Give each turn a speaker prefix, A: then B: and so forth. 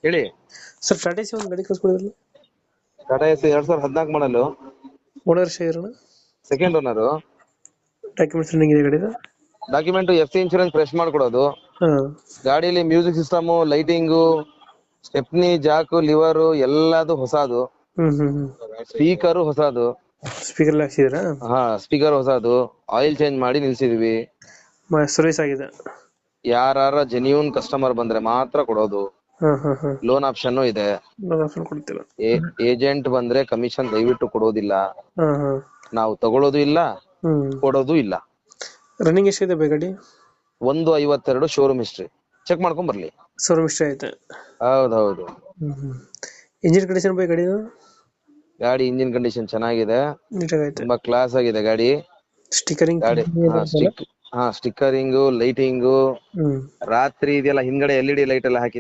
A: ಹೇಳಿ.
B: Sir Tata C ಒಂದು ಗಾಡಿ ಕಳ್ಸ್ಕೊಡಿದ್ರಲ್ಲ,
A: ಟಾಟಾ ಎಸ್ 2014 ಮಾಡಲು,
B: ಓನರ್ ಶೇರ್ನ
A: ಸೆಕೆಂಡ್ ಓನರು.
B: ಡಾಕ್ಯುಮೆಂಟ್ಸ್ ರನ್ನಿಂಗ್ ಇದೆ ಗಾಡಿದ.
A: ಡಾಕ್ಯುಮೆಂಟ್ FC ಇನ್ಶೂರೆನ್ಸ್ ಫ್ರೆಶ್ ಮಾಡ್ಕೊಡೋದು.
B: ಹಾಂ
A: ಗಾಡಿಯಲ್ಲಿ music system, lighting, stepney, jack, lever ಎಲ್ಲದು ಹೊಸದು. ಸ್ಪೀಕರು ಹೊಸದು.
B: ಸ್ಪೀಕರ್ ಎಲ್ಲ ಹಾಕ್ಸಿದ್ದೀರಾ?
A: ಸ್ಪೀಕರ್ ಹೊಸದು. ಆಯಿಲ್ ಚೇಂಜ್ ಮಾಡಿ ನಿಲ್ಸಿದೀವಿ.
B: ಸರ್ವಿಸ್ ಆಗಿದೆ.
A: ಯಾರ ಜೆನ್ಯೂನ್ ಕಸ್ಟಮರ್ ಬಂದ್ರೆ ಮಾತ್ರ ಕೊಡೋದು.
B: ಹಾಂ
A: ಲೋನ್ ಆಪ್ಷನ್ ಇದೆ.
B: ಆಪ್ಷನ್ ಕೊಡ್ತೀರಾ?
A: ಏಜೆಂಟ್ ಬಂದ್ರೆ ಕಮಿಷನ್ ದಯವಿಟ್ಟು ಕೊಡೋದಿಲ್ಲ.
B: ಹಾಂ
A: ನಾವು ತಗೊಳ್ಳೋದು ಇಲ್ಲ, ಕೊಡೋದು ಇಲ್ಲ.
B: ರನ್ನಿಂಗ್ ಎಷ್ಟಿದೆ ಬೈ ಗಾಡಿ?
A: 152 ಶೋರೂಮ್ ಹಿಸ್ಟ್ರಿ. ಚೆಕ್ ಮಾಡ್ಕೊಂಡ್ ಬರ್ಲಿ.
B: ಶೋರೂಮ್ ಇಷ್ಟ ಐತೆ.
A: ಹೌದೌದು.
B: ಇಂಜಿನ್ ಕಂಡೀಷನ್ ಬೈ ಗಾಡಿದು?
A: ಗಾಡಿ ಇಂಜಿನ್ ಕಂಡೀಷನ್ ಚೆನ್ನಾಗಿದೆ,
B: ನೀಟಾಗೈತೆ.
A: ತುಂಬಾ ಕ್ಲಾಸ್ ಆಗಿದೆ ಗಾಡಿ.
B: ಸ್ಟಿಕರಿಂಗ್
A: ಗಾಡಿ ಸ್ಟಿಕ್ಕರಿಂಗು, ಲೈಟಿಂಗು, ರಾತ್ರಿ ಇದೆಲ್ಲ ಹಿಂದ್ಗಡೆ LED ಲೈಟ್ ಎಲ್ಲ ಹಾಕಿ